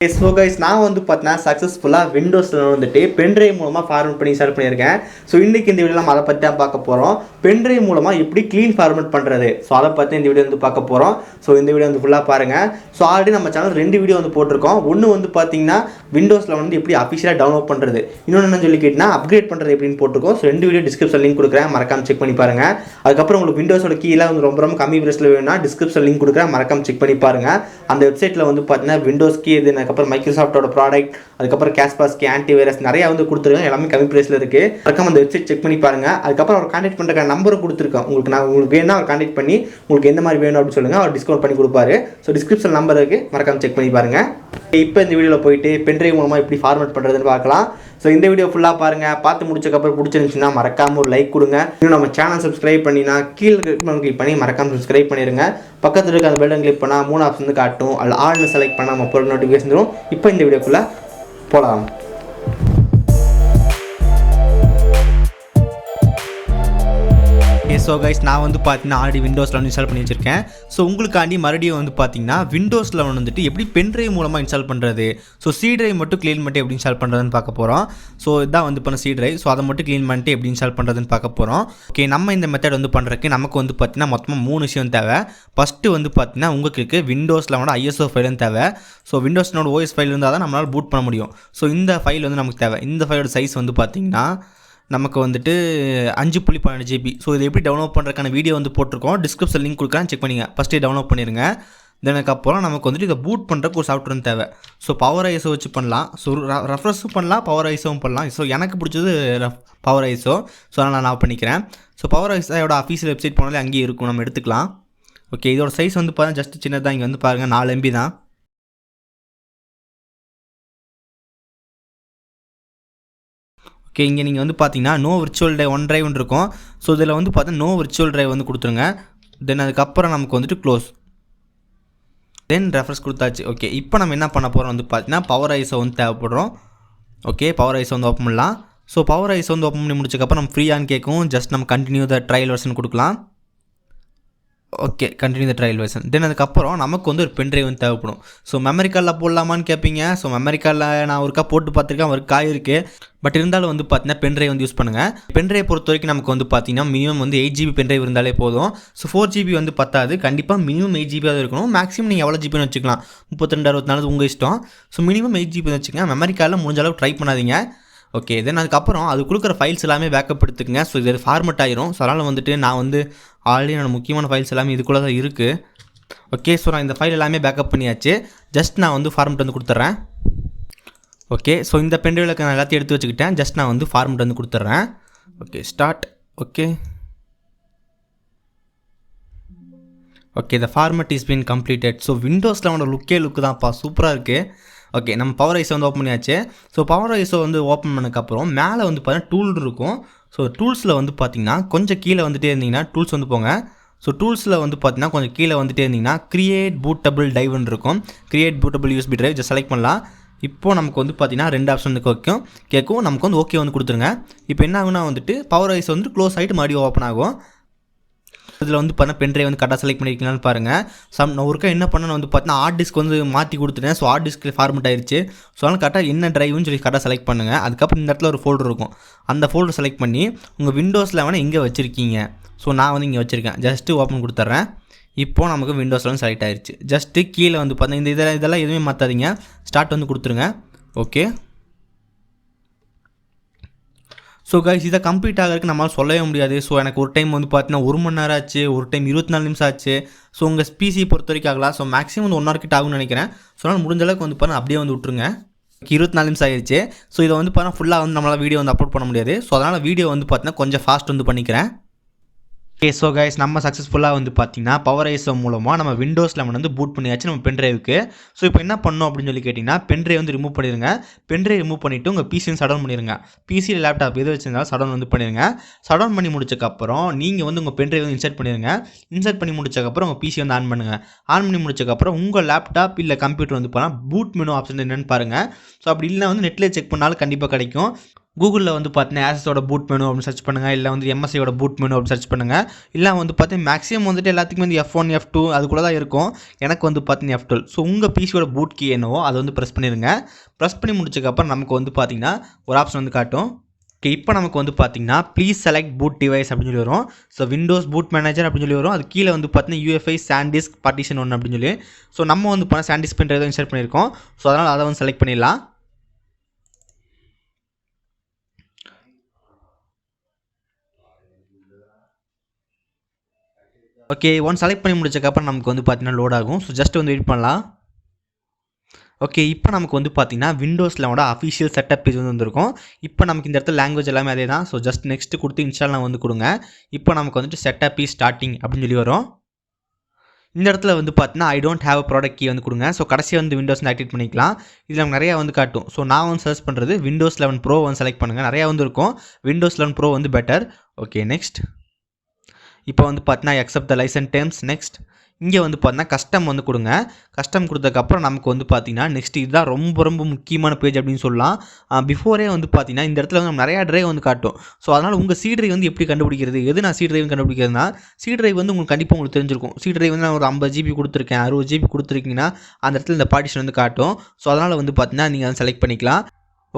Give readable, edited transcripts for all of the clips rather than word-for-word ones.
So guys நான் வந்து பார்த்தீங்கன்னா சக்ஸஸ்ஃபுல்லாக விண்டோஸில் வந்துட்டு பென்ட்ரைவ் மூலமாக ஃபார்மேட் பண்ணி இன்ஸ்டால் பண்ணியிருக்கேன். ஸோ இன்றைக்கி இந்த வீடியோ நம்ம அதை பற்றி தான் பார்க்க போகிறோம். பென்ட்ரைவ் மூலமாக எப்படி க்ளீன் ஃபார்மேட் பண்ணுறது, ஸோ அதை பற்றி இந்த வீடியோ வந்து பார்க்க போகிறோம். ஸோ இந்த வீடியோ வந்து ஃபுல்லாக பாருங்கள். ஸோ ஆல்ரெடி நம்ம சேனல் 2 வீடியோ வந்து போட்டிருக்கோம். ஒன்று வந்து பார்த்தீங்கன்னா விண்டோஸில் வந்து எப்படி அஃபிஷியலாக டவுன்லோட் பண்ணுறது, இன்னொன்று என்ன சொல்லி கேட்டிங்கன்னா அப்கிரேட் பண்ணுறது எப்படின்னு போட்டிருக்கோம். ஸோ 2 வீடியோ டிஸ்கிரிப்ஷன் லிங்க் கொடுக்குறேன், மறக்காம செக் பண்ணி பாருங்கள். அதுக்கப்புறம் உங்களுக்கு விண்டோஸோட கீழே வந்து ரொம்ப கம்மி ப்ரைஸில் வேணும்னா டிஸ்கிரிப்ஷன் லிங்க் கொடுக்குறேன், மறக்காம செக் பண்ணி பாருங்கள். அந்த வெப்சைட்டில் வந்து பார்த்தீங்கன்னா விண்டோஸ் கீ இது, அதுக்கப்புறம் மைக்ரோசாஃப்ட்டோட ப்ராடக்ட், அதுக்கப்புறம் கேஸ்பாஸ்கி ஆன்டிவைரஸ் நிறையா வந்து கொடுத்துருக்கேன். எல்லாமே கம்மி ப்ரைஸில் இருக்குது. மறக்காம அந்த வெப்சைட் செக் பண்ணி பாருங்கள். அதுக்கப்புறம் அவர் கான்டாக்ட் பண்ணுற நம்பரை கொடுத்துருக்கேன். உங்களுக்கு வேணும்னா அவர் கான்டாக்ட் பண்ணி உங்களுக்கு எந்த மாதிரி வேணும் அப்படின்னு சொல்லுங்கள், அவர் டிஸ்கவுண்ட் பண்ணி கொடுப்பாரு. ஸோ டிஸ்கிரிப்ஷன் நம்பர் இருக்குது, மறக்காம செக் பண்ணி பாருங்கள். இப்போ இந்த வீடியோவில் போயிட்டு பென்ட்ரைவ் மூலமாக எப்படி ஃபார்மேட் பண்ணுறதுன்னு பார்க்கலாம். ஸோ இந்த வீடியோ ஃபுல்லாக பாருங்கள். பார்த்து முடிச்சக்கப்புறம் பிடிச்சிருந்துச்சுன்னா மறக்காமல் ஒரு லைக் கொடுங்க. இன்னும் நம்ம சேனல் சப்ஸ்கிரைப் பண்ணினா கீழே கிளிக் பண்ணி மறக்காமல் சப்ஸ்கிரைப் பண்ணிடுங்க. பக்கத்தில் இருக்க அந்த பெல்லை கிளிக் பண்ணால் 3 ஆப்ஷன் வந்து காட்டும். அதில் ஆல்னு செலக்ட் பண்ணால் நம்ம போகிற நோட்டிஃபிகேஷன் வரும். இப்போ இந்த வீடியோக்குள்ளே போகலாம். ஸோ கைஸ் நான் வந்து பார்த்தீங்கன்னா ஆல்ரெடி விண்டோஸ் 11 இன்ஸ்டால் பண்ணி வச்சிருக்கேன். ஸோ உங்களுக்காண்டி மறுபடியும் வந்து பார்த்தீங்கன்னா விண்டோஸ் 11 வந்துட்டு எப்படி பென்ட்ரைவ் மூலமாக இன்ஸ்டால் பண்ணுறது, ஸோ சி டிரைவ் மட்டும் க்ளீன் பண்ணிட்டு எப்படி இன்ஸ்டால் பண்ணுறதுன்னு பார்க்க போகிறோம். ஸோ இதான் வந்து பண்ண சி டிரைவ். ஸோ அதை மட்டும் க்ளீன் பண்ணிட்டு எப்படி இன்ஸ்டால் பண்ணுறதுன்னு பார்க்க போகிறோம். ஓகே, நம்ம இந்த மெத்தட் வந்து பண்ணுறதுக்கு நமக்கு வந்து பார்த்தீங்கன்னா மொத்தமாக 3 விஷயம் தேவை. ஃபஸ்ட்டு வந்து பார்த்தீங்கன்னா உங்களுக்கு விண்டோஸ் 11 ISO ஃபைலும் தேவை. ஸோ விண்டோஸ்னோட OS ஃபைல் இருந்தால் தான் நம்மளால் பூட் பண்ண முடியும். ஸோ இந்த ஃபைல் வந்து நமக்கு தேவை. இந்த ஃபைலோட சைஸ் வந்து பார்த்தீங்கன்னா நமக்கு வந்துட்டு 5.12 GB. ஸோ இது எப்படி டவுன்லோட் பண்ணுறதுக்கான வீடியோ வந்து போட்டிருக்கோம், டிஸ்கிரிப்ஷன் லிங்க் கொடுக்குறேன், செக் பண்ணிங்க. ஃபஸ்ட்டு டவுன்லோட் பண்ணிடுங்க. அதுக்கப்புறம் நமக்கு வந்துட்டு இதை பூட் பண்ணுறதுக்கு ஒரு சாஃப்ட்வேர் தேவை. ஸோ பவர் ஐஸோ வச்சு பண்ணலாம், ஸோ ரெஃப்ரெஷும் பண்ணலாம், பவர் ஐஸோவும் பண்ணலாம். ஸோ எனக்கு பிடிச்சது பவர் ஐஸோ, ஸோ அதனால் நான் பண்ணிக்கிறேன். ஸோ பவர் ஐஸோட அஃபீஷியல் வெப்சைட் போனாலே அங்கேயே இருக்கும், நம்ம எடுத்துக்கலாம். ஓகே, இதோட சைஸ் வந்து பாருங்கள், ஜஸ்ட் சின்னதாக. இங்கே வந்து பாருங்கள் 4 MB தான். ஓகே, இங்கே நீங்கள் வந்து பார்த்தீங்கன்னா நோ விர்ச்சுவல் ட்ரைவ் 1 டிரைவ்னு இருக்கும். ஸோ இதில் வந்து பார்த்தீங்கன்னா நோ விர்ச்சுவல் ட்ரைவ் வந்து கொடுத்துருங்க. தென் அதுக்கப்புறம் நமக்கு வந்துட்டு க்ளோஸ், தென் ரெஃபரன்ஸ் கொடுத்தாச்சு. ஓகே, இப்போ நம்ம என்ன பண்ண போகிறோம் வந்து பார்த்தீங்கன்னா பவர் ஐஸோ வந்து தேவைப்படுறோம். ஓகே, பவர் ஐஸோ வந்து ஓப்பன் பண்ணலாம். ஸோ பவர் ஐஸோ வந்து ஓப்பன் பண்ணி முடிச்சக்கப்புறம் நம்ம ஃப்ரீயான்னு கேட்கும். ஜஸ்ட் நம்ம கண்டினியூ த ட்ரையல் வெர்ஷன் கொடுக்கலாம். Okay, continue the trial version. Then அதுக்கப்புறம் நமக்கு வந்து ஒரு பென்ட்ரைவ் வந்து தேவைப்படும். ஸோ மெமரி கார்டில் போடலாமான்னு கேட்பீங்க. ஸோ மெமரி கார்டில் நான் ஒருக்கா போட்டு பார்த்துருக்கேன், ஒரு காய் இருக்குது. பட் இருந்தாலும் வந்து பார்த்தீங்கன்னா பென்ட்ரைவ் வந்து யூஸ் பண்ணுங்கள். பென்ட்ரைவ் பொறுத்த வரைக்கும் நமக்கு வந்து பார்த்தீங்கன்னா மினிமம் வந்து 8 GB பென்ட்ரைவ் இருந்தாலே போதும். ஸோ 4 GB வந்து பத்தாது, கண்டிப்பாக மினிமம் 8 GB இருக்கணும். மேக்ஸிமம் நீங்கள் எவ்வளோ ஜிபின்னு வச்சுக்கலாம், 32 64 உங்கள் இஷ்டம். ஸோ மினிமம் 8 GB வச்சுக்கோங்க. மெமரி கார்டில் முடிஞ்ச அளவுக்கு ட்ரை பண்ணாதீங்க. ஓகே, தென் அதுக்கப்புறம் அது கொடுக்குற ஃபைல்ஸ் எல்லாமே பேக்கப் எடுத்துக்கங்க. ஸோ இது ஃபார்மெட் ஆயிரும். ஸோ அதனால் வந்துட்டு நான் வந்து ஆல்ரெடி என்னோடய முக்கியமான ஃபைல்ஸ் எல்லாமே இதுக்குள்ளே தான் இருக்குது. ஓகே, ஸோ நான் இந்த ஃபைல் எல்லாமே பேக்கப் பண்ணியாச்சு. ஜஸ்ட் நான் வந்து ஃபார்மெட் வந்து கொடுத்துட்றேன். ஓகே, ஸோ இந்த பென்ட்ரைவில் நான் எல்லாத்தையும் எடுத்து வச்சுக்கிட்டேன். ஜஸ்ட் நான் வந்து ஃபார்மெட் வந்து கொடுத்துட்றேன். Okay, start. Okay okay the format is been completed. So Windows 11 லுக்கு தான்ப்பா, சூப்பராக இருக்குது. ஓகே, நம்ம பவர் ஐஸோ வந்து ஓப்பன் பண்ணியாச்சு. ஸோ பவர் ஐஸோ வந்து ஓப்பன் பண்ணதுக்கப்புறம் மேலே வந்து பார்த்தீங்கன்னா டூல் இருக்கும். ஸோ டூல்ஸில் வந்து பார்த்தீங்கன்னா கொஞ்சம் கீழே வந்துகிட்டே இருந்தீங்கன்னா டூல்ஸ் வந்து போங்க. ஸோ டூல்ஸில் வந்து பார்த்தீங்கன்னா கொஞ்சம் கீழே வந்துகிட்டே இருந்தீங்கன்னா கிரியேட் பூட்டபிள் டைவ்னு இருக்கும். Create bootable USB drive just select பண்ணலாம். இப்போது நமக்கு வந்து பார்த்தீங்கன்னா 2 ஆப்ஷன் கேட்கும். நமக்கு வந்து ஓகே வந்து கொடுத்துருங்க. இப்போ என்ன ஆகுனா வந்துட்டு பவர் ஐஸோ வந்து க்ளோஸ் ஆகிட்டு மறுபடியும் ஓப்பன் ஆகும். இதில் வந்து பார்த்தா பென்ட்ரைவ் வந்து கரெக்டாக செலக்ட் பண்ணியிருக்கீங்களான்னு பாருங்கள். நான் ஒருக்கா என்ன பண்ணணும் வந்து பார்த்தீங்கன்னா ஹார்ட் டிஸ்க் வந்து மாற்றி கொடுத்துட்டேன். ஸோ ஹார்ட் டிஸ்க் ஃபார்மெட் ஆயிடுச்சு. ஸோ அதனால் கரெக்டாக என்ன ட்ரைவ்னு சொல்லி கரெக்டாக செலக்ட் பண்ணுங்கள். அதுக்கப்புறம் இந்த இடத்துல ஒரு ஃபோல்டர் இருக்கும், அந்த ஃபோல்டர் செலக்ட் பண்ணி உங்கள் விண்டோஸில் வேணால் இங்கே வச்சுருக்கீங்க. ஸோ நான் வந்து இங்கே வச்சுருக்கேன். ஜஸ்ட்டு ஓப்பன் கொடுத்துட்றேன். இப்போது நமக்கு விண்டோஸில் வந்து செலக்ட் ஆயிடுச்சு. ஜஸ்ட்டு கீழே வந்து பார்த்தீங்கன்னா இந்த இதெல்லாம் எதுவுமே மாற்றாதீங்க, ஸ்டார்ட் வந்து கொடுத்துருங்க. ஓகே, ஸோ கைஸ் இதை கம்ப்ளீட் ஆகிறதுக்கு நம்மளால் சொல்லவே முடியாது. ஸோ எனக்கு ஒரு டைம் வந்து பார்த்தீங்கன்னா 1 மணி நேரம் ஆச்சு, ஒரு டைம் 24 நிமிஷம் ஆச்சு. ஸோ உங்கள் PC பொறுத்த வரைக்கும் ஆகலாம். ஸோ மேக்ஸிமம் வந்து 1 hour கிட்ட ஆகும்னு நினைக்கிறேன். ஸோ அதனால் முடிஞ்ச அளவுக்கு வந்து பாருங்கள் அப்படியே வந்து விட்ருங்க. 24 நிமிஷம் ஆயிடுச்சு. ஸோ இதை வந்து பாருங்கள் ஃபுல்லாக வந்து நம்மளால் வீடியோ வந்து அப்லோட் பண்ண முடியாது. ஸோ அதனால் வீடியோ வந்து பார்த்தீங்கன்னா கொஞ்சம் ஃபாஸ்ட் வந்து பண்ணிக்கிறேன். ஓகே, ஸோ கைஸ் நம்ம சக்ஸஸ்ஃபுல்லாக வந்து பார்த்தீங்கன்னா பவர் ஐஸோ மூலமாக நம்ம விண்டோஸ் 11 வந்து பூட் பண்ணியாச்சு நம்ம பென்ட்ரைவுக்கு. ஸோ இப்போ என்ன பண்ணணும் அப்படின்னு சொல்லி கேட்டிங்கன்னா பென்ட்ரைவ் வந்து ரிமூவ் பண்ணிடுங்க. பென்ட்ரைவ் ரிமூவ் பண்ணிவிட்டு உங்கள் PC வந்து சடவுன் பண்ணிடுங்க. PC லேப்டாப் எது வச்சிருந்தாலும் சடவுன் வந்து பண்ணிடுங்க. சடவுன் பண்ணி முடிச்சக்கப்புறம் நீங்கள் வந்து உங்கள் பென்ட்ரைவ் வந்து இன்சர்ட் பண்ணிடுங்க. இன்சர்ட் பண்ணி முடிச்சக்கப்புறம் உங்கள் PC வந்து ஆன் பண்ணுங்கள். ஆன் பண்ணி முடிச்சக்கப்புறம் உங்கள் லேப்டாப் இல்லை கம்ப்யூட்டர் வந்து போனால் பூட் மெனு ஆப்ஷன் என்னென்னு பாருங்கள். ஸோ அப்படி இல்லைனா வந்து நெட்டில் செக் பண்ணாலும் கண்டிப்பாக கிடைக்கும். கூகுளில் வந்து பார்த்தீங்கன்னா ஆசஸோட பூட் மெனு அப்படின்னு சர்ச் பண்ணுங்கள், இல்லை வந்து எம்எஸ்ஐயோட பூட் மெனு அப்படின்னு சர்ச் பண்ணுங்கள். இல்லை வந்து பார்த்தீங்கன்னா மேக்ஸிமம் வந்துட்டு எல்லாத்துக்குமே வந்து F1 F2 அதுக்குள்ளே தான் இருக்கும். எனக்கு வந்து பார்த்தீங்கன்னா F12. ஸோ உங்கள் பிசியோட பூட் கீ என்னவோ அதை வந்து ப்ரெஸ் பண்ணிடுங்க. ப்ரெஸ் பண்ணி முடிச்சதுக்கப்புறம் நமக்கு வந்து பார்த்தீங்கன்னா ஒரு ஆப்ஷன் வந்து காட்டும். ஓகே, இப்போ நமக்கு வந்து பார்த்தீங்கன்னா ப்ளீஸ் செலக்ட் பூட் டிவைஸ் அப்படின்னு சொல்லி வரும். ஸோ விண்டோஸ் பூட் மேனேஜர் அப்படின்னு சொல்லி வரும். அது கீழே வந்து பார்த்தீங்கன்னா UEFI சாண்டிஸ்க் பார்ட்டிஷன் 1 அப்படின்னு சொல்லி. ஸோ நம்ம வந்து பார்த்தா சாண்டிஸ்க் பென்ட்ரைவ் தான் இன்ஸ்டால் பண்ணியிருக்கோம். ஸோ அதனால் அதை வந்து செலக்ட் பண்ணிடலாம். ஓகே, ஒன் செலக்ட் பண்ணி முடிச்சதுக்கப்புறம் நமக்கு வந்து பார்த்தீங்கன்னா லோட் ஆகும். ஸோ ஜஸ்ட் வந்து வெயிட் பண்ணலாம். ஓகே, இப்போ நமக்கு வந்து பார்த்தீங்கன்னா விண்டோஸ் 11ஓட அஃபிஷியல் செட்டப் பேஜ் வந்து வந்திருக்கும். இப்போ நமக்கு இந்த இடத்துல லாங்குவேஜ் எல்லாமே அதே தான். ஸோ ஜஸ்ட் நெக்ஸ்ட் கொடுத்து இன்ஸ்டால் வந்து கொடுங்க. இப்போ நமக்கு வந்துட்டு செட்டப் இஸ் ஸ்டார்டிங் அப்படின்னு சொல்லி வரும். இந்த இடத்துல வந்து பார்த்தீங்கன்னா I don't have product key வந்து கொடுங்க. ஸோ கடைசியாக வந்து விண்டோஸ் ஆக்டிவேட் பண்ணிக்கலாம். இதில் நமக்கு நிறையா வந்து காட்டும். ஸோ நான் வந்து சர்ச் பண்ணுறது விண்டோஸ் 11 ப்ரோ வந்து செலக்ட் பண்ணுங்கள். நிறையா வந்து இருக்கும். விண்டோஸ் 11 ப்ரோ வந்து பெட்டர். Okay, next. இப்போ வந்து பார்த்தீங்கன்னா accept the licence terms. Next இங்கே வந்து பார்த்தீங்கன்னா கஸ்டம் வந்து கொடுங்க. கஸ்டம் கொடுத்ததுக்கப்புறம் நமக்கு வந்து பார்த்தீங்கன்னா நெக்ஸ்ட் இதுதான் ரொம்ப ரொம்ப முக்கியமான பேஜ் அப்படின்னு சொல்லலாம். பிஃபோரே வந்து பார்த்தீங்கன்னா இந்த இடத்துல வந்து நம்ம நிறையா ட்ரைவ் வந்து காட்டும். ஸோ அதனால் உங்கள் சி ட்ரைவ் வந்து எப்படி கண்டுபிடிக்கிறது, எது நான் சி ட்ரைவ் கண்டுபிடிக்கிறதுனா, சி ட்ரைவ் வந்து உங்களுக்கு கண்டிப்பாக உங்களுக்கு தெரிஞ்சிருக்கும். சி ட்ரைவ் வந்து நான் ஒரு 50 GB கொடுத்துருக்கேன், 60 GB கொடுத்துருக்கீங்கன்னா அந்த இடத்துல இந்த பார்ட்டிஷன் வந்து காட்டும். ஸோ அதனால் வந்து பார்த்தீங்கன்னா நீங்கள் வந்து செலக்ட் பண்ணிக்கலாம்.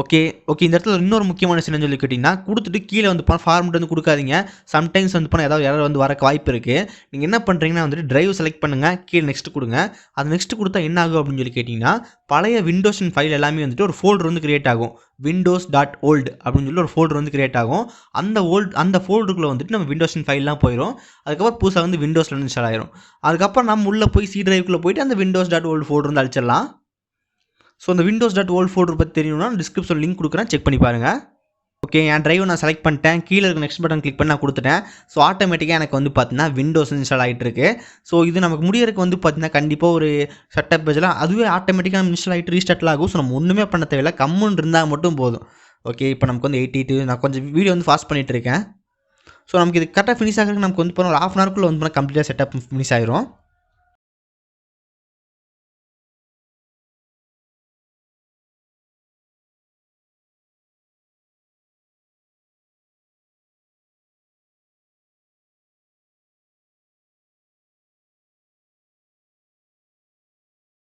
ஓகே, இந்த இடத்துல இன்னொரு முக்கியமான விஷயம் என்னன்னு சொல்லி கேட்டிங்கன்னா, கொடுத்துட்டு கீழே வந்து ஃபார்மெட் வந்து கொடுக்காதீங்க. சம்டைம்ஸ் வந்து ஏதாவது எரர் வந்து வரக்கு வாய்ப்பு இருக்குது. நீங்கள் என்ன பண்ணுறீங்கன்னா வந்துட்டு டிரைவ் செலக்ட் பண்ணுங்கள், கீழே நெக்ஸ்ட் கொடுங்க. அது நெக்ஸ்ட் கொடுத்தா என்ன ஆகும் அப்படின்னு சொல்லி கேட்டிங்கன்னா, பழைய விண்டோஸ் ஃபைல் எல்லாமே வந்துட்டு ஒரு ஃபோல்டர் வந்து கிரியேட் ஆகும். windows.old அப்படின்னு சொல்லி ஒரு ஃபோல்டர் வந்து கிரியேட் ஆகும். அந்த ஃபோல்டருக்குள்ளே வந்துட்டு நம்ம விண்டோஸ் ஃபைல்லாம் போயிடும். அதுக்கப்புறம் புதுசாக வந்து விண்டோஸில் இன்ஸ்டால் ஆயிரும். அதுக்கப்புறம் நம்ம உள்ளே போய் சி டிரைவுக்குள்ளே போயிட்டு அந்த windows.old ஃபோல்டர் வந்து அழிச்சிடலாம். ஸோ அந்த windows.old ஃபோல்டர் பற்றி தெரியணும்னா டிஸ்கிரிப்ஷன் லிங்க் கொடுக்குறேன், செக் பண்ணி பாருங்கள். ஓகே, என் டிரைவ் நான் செலக்ட் பண்ணிட்டேன். கீழே இருக்க நெக்ஸ்ட் பட்டன் கிளிக் பண்ணி நான் கொடுத்துட்டேன். ஸோ ஆட்டோமேட்டிக்காக எனக்கு வந்து பார்த்தீங்கன்னா விண்டோஸ் இன்ஸ்டால் ஆகிட்டு இருக்கு. ஸோ இது நமக்கு முடியறதுக்கு வந்து பார்த்தீங்கன்னா கண்டிப்பாக ஒரு செட்டப் பேஜில் அதுவே ஆட்டோமேட்டிக்காக இன்ஸ்டால் ஆகிட்டு ரீஸ்டார்ட்லாம் ஆகும். ஸோ நம்ம ஒன்றுமே பண்ண தேவையில்லை, கம்முன்னு இருந்தால் மட்டும் போதும். ஓகே, இப்போ நமக்கு வந்து 82 நான் கொஞ்சம் வீடியோ வந்து ஃபாஸ்ட் பண்ணிகிட்டு இருக்கேன். ஸோ நமக்கு இது கரெக்டாக ஃபினிஷ் ஆகிறதுக்கு நமக்கு வந்து ஒரு ½ ஹவருக்குள்ளே வந்து கம்ப்ளீட்டாக செட்டப் ஃபினிஷ் ஆயிரும்.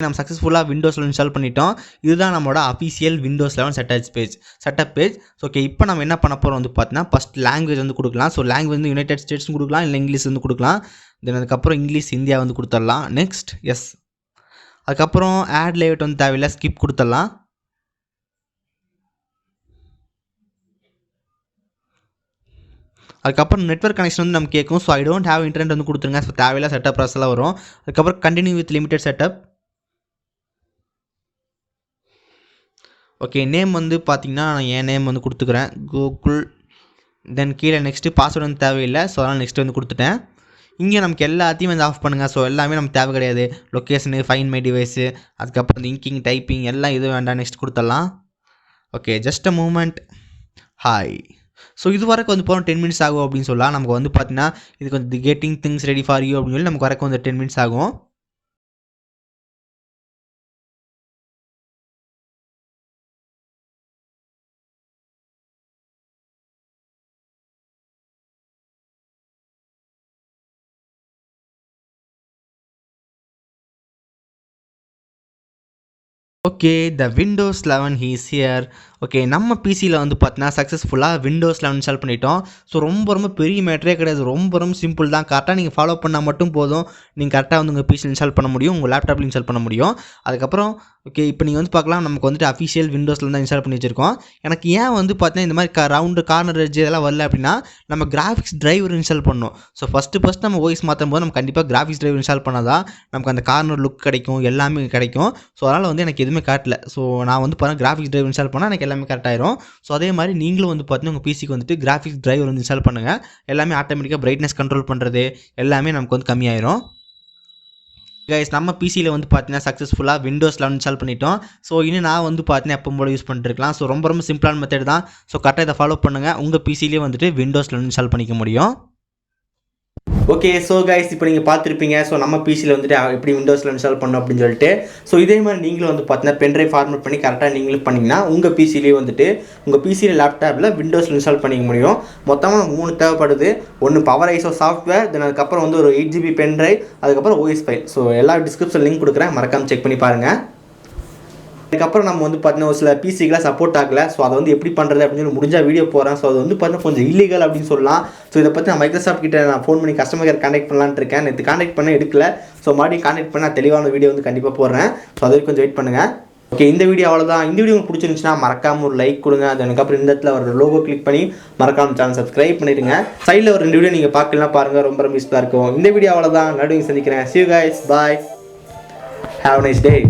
நம்ம சக்ஸஸ்ஃபுல்லாக விண்டோஸில் இன்ஸ்டால் பண்ணிட்டோம். இதுதான் நம்மளோட official Windows 11 setup page. Okay, இப்போ நம்ம என்ன பண்ண போகிறோம் வந்து பார்த்தீங்கன்னா ஃபஸ்ட் லாங்குவேஜ் வந்து கொடுக்கலாம். ஸோ லாங்குவேஜ் வந்து யுனைடெட் ஸ்டேட்ஸ்னு கொடுக்கலாம், இல்லை இங்கிலீஷ் வந்து கொடுக்கலாம். தென் அதுக்கப்புறம் இங்கிலீஷ் இந்தியா வந்து கொடுத்துடலாம். Next yes. அதுக்கப்புறம் ஆட் லேஅவுட் வந்து தேவையில்லை, ஸ்கிப் கொடுத்துடலாம். அதுக்கப்புறம் நெட்வொர்க் கனெக்ஷன் வந்து நம்ம கேட்கும். So I don't have internet வந்து கொடுத்துருங்க. ஸோ தேவையில்லை, செட்டப் ப்ராசஸ்லாம் வரும். அதுக்கப்புறம் continue with limited setup. Okay, name வந்து பார்த்தீங்கன்னா நான் என் நேம் வந்து கொடுத்துக்கிறேன், கூகுள். தென் கீழே நெக்ஸ்ட்டு பாஸ்வேர்டு வந்து தேவையில்லை. ஸோ அதனால் நெக்ஸ்ட் வந்து கொடுத்துட்டேன். இங்கே நமக்கு எல்லாத்தையும் வந்து ஆஃப் பண்ணுங்கள். ஸோ எல்லாமே நமக்கு தேவை கிடையாது. லொக்கேஷனு, ஃபைன் மை டிவைஸு, அதுக்கப்புறம் இந்த இங்கிங் டைப்பிங் எல்லாம் எதுவும் வேண்டாம், நெக்ஸ்ட் கொடுத்துடலாம். Okay, just a moment. Hi. So இது வரைக்கும் வந்து போகிறோம் 10 மினிட்ஸ் ஆகும் அப்படின்னு சொல்லலாம். நமக்கு வந்து பார்த்தீங்கன்னா இது கொஞ்சம் getting things ready for you அப்படின்னு சொல்லி நமக்கு வரைக்கும் வந்து 10 மினிட்ஸ் ஆகும். Okay, the Windows 11 is here. Okay, நம்ம பிசியில் வந்து பார்த்தீங்கன்னா சக்ஸஸ்ஃபுல்லாக விண்டோஸ் 11 இன்ஸ்டால் பண்ணிட்டோம். ஸோ ரொம்ப பெரிய மேட்டரே கிடையாது, ரொம்ப சிம்பிள் தான். கரெக்டாக நீங்கள் ஃபாலோ பண்ணால் மட்டும் போதும். நீங்கள் கரெக்டாக வந்து உங்கள் பிசியில் இன்ஸ்டால் பண்ண முடியும், உங்கள் லேப்டாப்பில் இன்ஸ்டால் பண்ண முடியும். அதுக்கப்புறம் ஓகே, இப்போ நீங்கள் வந்து பார்க்கலாம், நமக்கு வந்துட்டு அஃபிஷியல் விண்டோஸில் தான் இன்ஸ்டால் பண்ணி வச்சிருக்கோம். எனக்கு ஏன் வந்து பார்த்தீங்கன்னா இந்த மாதிரி ரவுண்டு கார்னர் எட்ஜ் இதெல்லாம் வரல அப்படின்னா, நம்ம கிராஃபிக்ஸ் டிரைவர் இன்ஸ்டால் பண்ணணும். ஸோ ஃபஸ்ட்டு நம்ம வாய்ஸ் மாற்றும் போது நம்ம கண்டிப்பாக கிராஃபிக்ஸ் டிரைவர் இன்ஸ்டால் பண்ணால் தான் நமக்கு அந்த கார்னர் லுக் கிடைக்கும், எல்லாமே கிடைக்கும். ஸோ அதனால் வந்து எனக்கு எதுவுமே காட்டல. ஸோ நான் வந்து பார்த்தா கிராஃபிக்ஸ் டிரைவர் இன்ஸ்டால் பண்ணால் எனக்கு எல்லாமே கரெக்டாக ஆயிரும். ஸோ அதே மாதிரி நீங்களும் வந்து பார்த்தீங்கன்னா உங்கள் பிசிக்கு வந்துட்டு கிராஃபிக்ஸ் டிரைவர் வந்து இன்ஸ்டால் பண்ணுங்கள். எல்லாமே ஆட்டோமேட்டிக்காக பிரைட்னஸ் கண்ட்ரோல் பண்ணுறது எல்லாமே நமக்கு வந்து கம்மியாயிரும். கைஸ், நம்ம பிசியில் வந்து பார்த்தீங்கன்னா சக்ஸஸ்ஃபுல்லாக விண்டோஸ் 11 இன்ஸ்டால் பண்ணிட்டோம். ஸோ இன்னும் நான் வந்து பார்த்தீங்கன்னா எப்போ போல யூஸ் பண்ணிட்டுருக்கலாம். ஸோ ரொம்ப சிம்பிளான மெத்தட் தான். ஸோ கரெக்டாக இதை ஃபாலோ பண்ணுங்கள். உங்கள் பிசிலேயே வந்துட்டு விண்டோஸ் 11 இன்ஸ்டால் பண்ணிக்க முடியும். ஓகே ஸோ கைஸ் இப்போ நீங்கள் பார்த்துருப்பீங்க. ஸோ நம்ம பிசியில் வந்துட்டு எப்படி விண்டோஸில் இன்ஸ்டால் பண்ணோம் அப்படின்னு சொல்லிட்டு. ஸோ இதே மாதிரி நீங்களும் வந்து பார்த்தீங்கன்னா பென்ட்ரைவ் ஃபார்மேட் பண்ணி கரெக்டாக நீங்களும் பண்ணிங்கன்னா உங்கள் பிசிலேயே வந்துட்டு உங்கள் பிசியில் லேப்டாப்பில் விண்டோஸில் இன்ஸ்டால் பண்ணிக்க முடியும். மொத்தமாக 3 தேவைப்படுது. ஒன்று பவர் ஐசோ சாஃப்ட்வேர், தென் அதுக்கப்புறம் வந்து ஒரு 8GB பென்ட்ரைவ், அதுக்கப்புறம் ஓஎஸ் ஃபைல். ஸோ எல்லா டிஸ்கிரிப்ஷன் லிங்க் கொடுக்குறேன், மறக்காமல் செக் பண்ணி பாருங்கள். அதுக்கப்புறம் நம்ம வந்து பார்த்தீங்கன்னா ஒரு சில பிசிக்கெலாம் சப்போர்ட் ஆகலை. ஸோ அதை வந்து எப்படி பண்ணுறது அப்படின்னு சொல்லி முடிஞ்சால் வீடியோ போகிறேன். ஸோ அது வந்து பார்த்தீங்கன்னா கொஞ்சம் இல்லீகல் அப்படின்னு சொல்லலாம். ஸோ இதை பற்றி நான் மைக்ரோசாஃப்ட் கிட்ட நான் ஃபோன் பண்ணி கஸ்டமர் கேர் கான்டாக்ட் பண்ணலான்னு இருக்கேன். நேற்று கான்டாக்ட் பண்ண எடுக்கல. ஸோ மறுபடியும் கான்டாக்ட் பண்ண நான் தெளிவான வீடியோ வந்து கண்டிப்பாக போடுறேன். ஸோ அது வரைக்கும் கொஞ்சம் வெயிட் பண்ணுங்கள். ஓகே, இந்த வீடியோ அவ்வளோதான். இந்த வீடியோ உங்களுக்கு பிடிச்சிருந்துச்சுன்னா மறக்காமல் ஒரு லைக் கொடுங்க. அதுக்கப்புறம் இந்த இடத்துல ஒரு லோகோ கிளிக் பண்ணி மறக்காமல் சேனல் சப்ஸ்கிரைப் பண்ணிடுங்க. சைடில் ஒரு 2 வீடியோ நீங்கள் பார்க்கலாம் பாருங்கள், ரொம்ப யூஸ்ஃபுல்லாக இருக்கும். இந்த வீடியோ அவ்வளோதான். நடுவில் சந்திக்கிறேன். See you guys, bye, have a nice day.